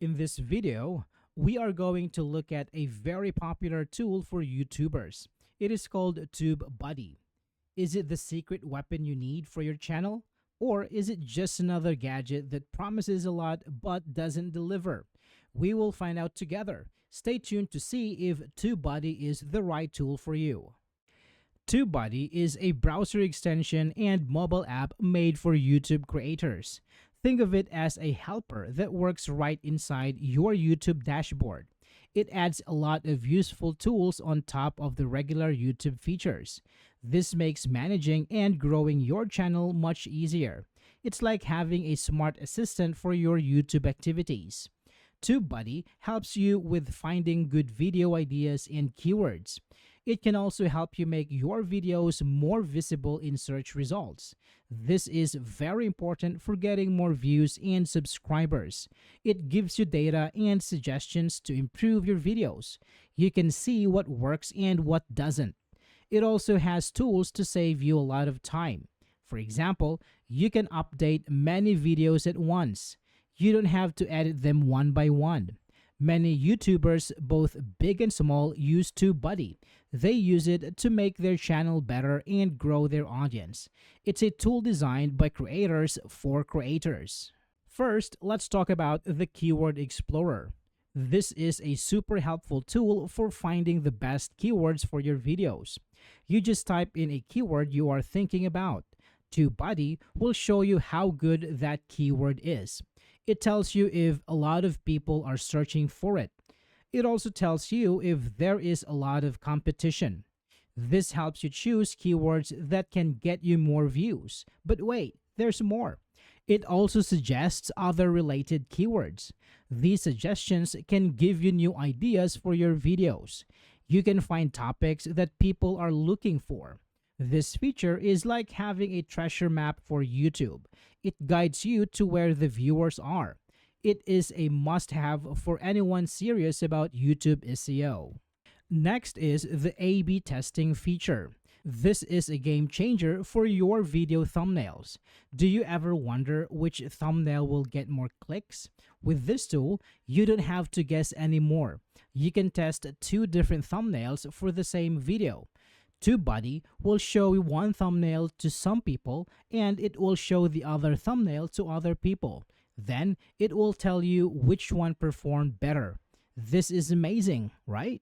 In this video, we are going to look at a very popular tool for YouTubers. It is called TubeBuddy. Is it the secret weapon you need for your channel? Or is it just another gadget that promises a lot but doesn't deliver? We will find out together. Stay tuned to see if TubeBuddy is the right tool for you. TubeBuddy is a browser extension and mobile app made for YouTube creators. Think of it as a helper that works right inside your YouTube dashboard. It adds a lot of useful tools on top of the regular YouTube features. This makes managing and growing your channel much easier. It's like having a smart assistant for your YouTube activities. TubeBuddy helps you with finding good video ideas and keywords. It can also help you make your videos more visible in search results. This is very important for getting more views and subscribers. It gives you data and suggestions to improve your videos. You can see what works and what doesn't. It also has tools to save you a lot of time. For example, you can update many videos at once. You don't have to edit them one by one. Many YouTubers, both big and small, use TubeBuddy. They use it to make their channel better and grow their audience. It's a tool designed by creators for creators. First, let's talk about the Keyword Explorer. This is a super helpful tool for finding the best keywords for your videos. You just type in a keyword you are thinking about. TubeBuddy will show you how good that keyword is. It tells you if a lot of people are searching for it. It also tells you if there is a lot of competition. This helps you choose keywords that can get you more views. But wait, there's more. It also suggests other related keywords. These suggestions can give you new ideas for your videos. You can find topics that people are looking for. This feature is like having a treasure map for YouTube. It guides you to where the viewers are. It is a must-have for anyone serious about YouTube SEO. Next is the A/B testing feature. This is a game changer for your video thumbnails. Do you ever wonder which thumbnail will get more clicks? With this tool, you don't have to guess anymore. You can test two different thumbnails for the same video. TubeBuddy will show one thumbnail to some people and it will show the other thumbnail to other people. Then it will tell you which one performed better. This is amazing, right?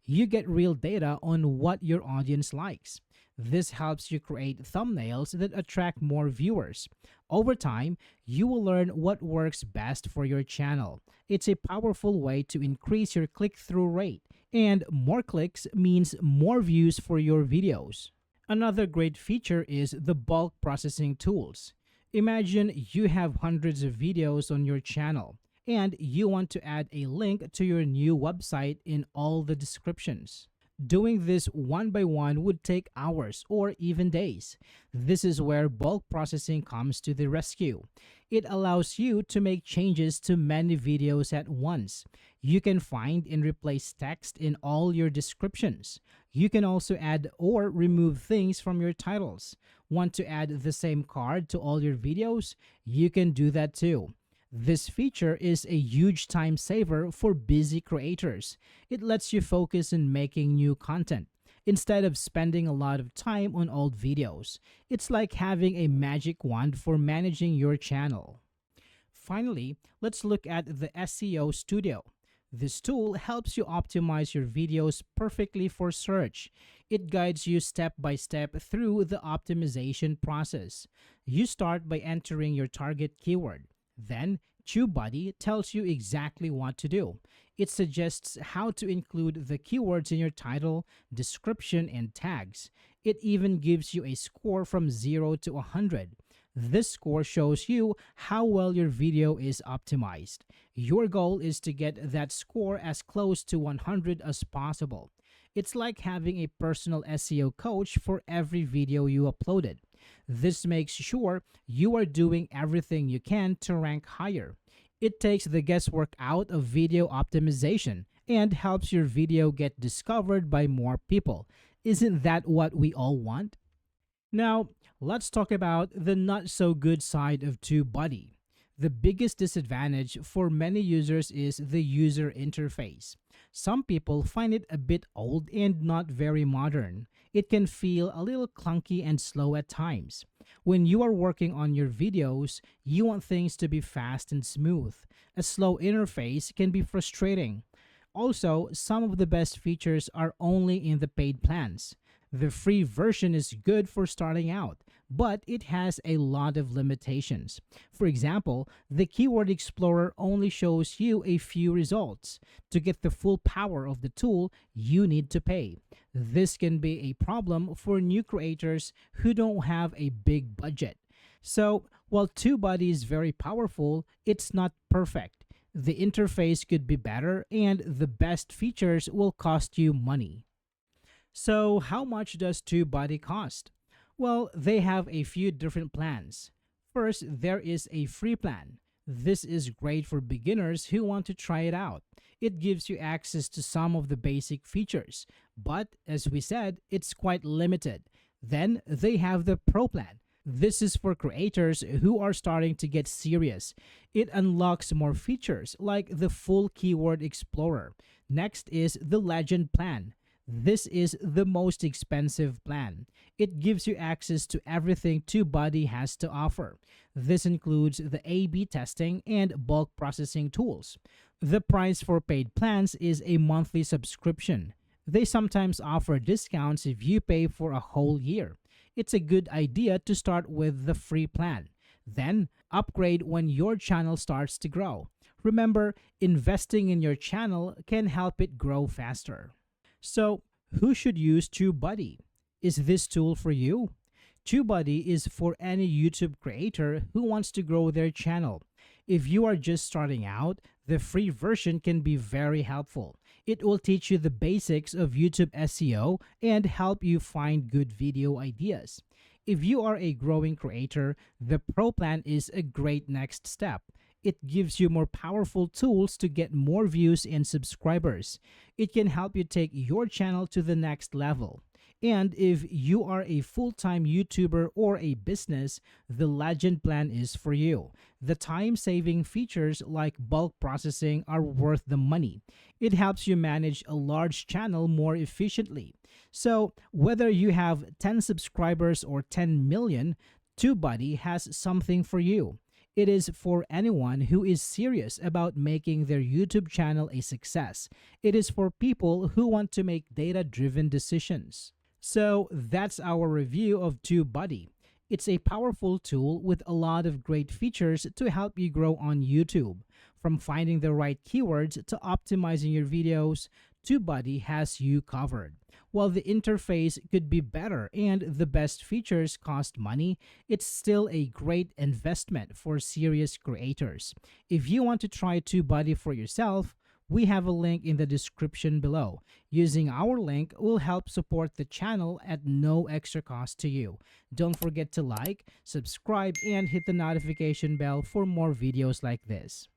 You get real data on what your audience likes. This helps you create thumbnails that attract more viewers. Over time, you will learn what works best for your channel. It's a powerful way to increase your click-through rate, and more clicks means more views for your videos. Another great feature is the bulk processing tools. Imagine you have hundreds of videos on your channel, and you want to add a link to your new website in all the descriptions. Doing this one by one would take hours or even days. This is where bulk processing comes to the rescue. It allows you to make changes to many videos at once. You can find and replace text in all your descriptions. You can also add or remove things from your titles. Want to add the same card to all your videos? You can do that too. This feature is a huge time saver for busy creators. It lets you focus on making new content instead of spending a lot of time on old videos. It's like having a magic wand for managing your channel. Finally, let's look at the SEO Studio. This tool helps you optimize your videos perfectly for search. It guides you step by step through the optimization process. You start by entering your target keyword. Then, TubeBuddy tells you exactly what to do. It suggests how to include the keywords in your title, description, and tags. It even gives you a score from 0 to 100. This score shows you how well your video is optimized. Your goal is to get that score as close to 100 as possible. It's like having a personal SEO coach for every video you uploaded. This makes sure you are doing everything you can to rank higher. It takes the guesswork out of video optimization and helps your video get discovered by more people. Isn't that what we all want? Now, let's talk about the not so good side of TubeBuddy. The biggest disadvantage for many users is the user interface. Some people find it a bit old and not very modern. It can feel a little clunky and slow at times. When you are working on your videos, you want things to be fast and smooth. A slow interface can be frustrating. Also, some of the best features are only in the paid plans. The free version is good for starting out, but it has a lot of limitations. For example, the Keyword Explorer only shows you a few results. To get the full power of the tool, you need to pay. This can be a problem for new creators who don't have a big budget. So, while TubeBuddy is very powerful, it's not perfect. The interface could be better, and the best features will cost you money. So, how much does TubeBuddy cost? Well, they have a few different plans. First, there is a free plan. This is great for beginners who want to try it out. It gives you access to some of the basic features, but as we said, it's quite limited. Then they have the Pro plan. This is for creators who are starting to get serious. It unlocks more features like the full Keyword Explorer. Next is the Legend plan. This is the most expensive plan. It gives you access to everything TubeBuddy has to offer. This includes the A/B testing and bulk processing tools. The price for paid plans is a monthly subscription. They sometimes offer discounts if you pay for a whole year. It's a good idea to start with the free plan. Then, upgrade when your channel starts to grow. Remember, investing in your channel can help it grow faster. So, who should use TubeBuddy? Is this tool for you? TubeBuddy is for any YouTube creator who wants to grow their channel. If you are just starting out, the free version can be very helpful. It will teach you the basics of YouTube SEO and help you find good video ideas. If you are a growing creator, the Pro plan is a great next step. It gives you more powerful tools to get more views and subscribers. It can help you take your channel to the next level. And if you are a full-time YouTuber or a business, the Legend plan is for you. The time-saving features like bulk processing are worth the money. It helps you manage a large channel more efficiently. So, whether you have 10 subscribers or 10 million, TubeBuddy has something for you. It is for anyone who is serious about making their YouTube channel a success. It is for people who want to make data-driven decisions. So that's our review of TubeBuddy. It's a powerful tool with a lot of great features to help you grow on YouTube. From finding the right keywords to optimizing your videos, TubeBuddy has you covered. While the interface could be better and the best features cost money, it's still a great investment for serious creators. If you want to try TubeBuddy for yourself, we have a link in the description below. Using our link will help support the channel at no extra cost to you. Don't forget to like, subscribe, and hit the notification bell for more videos like this.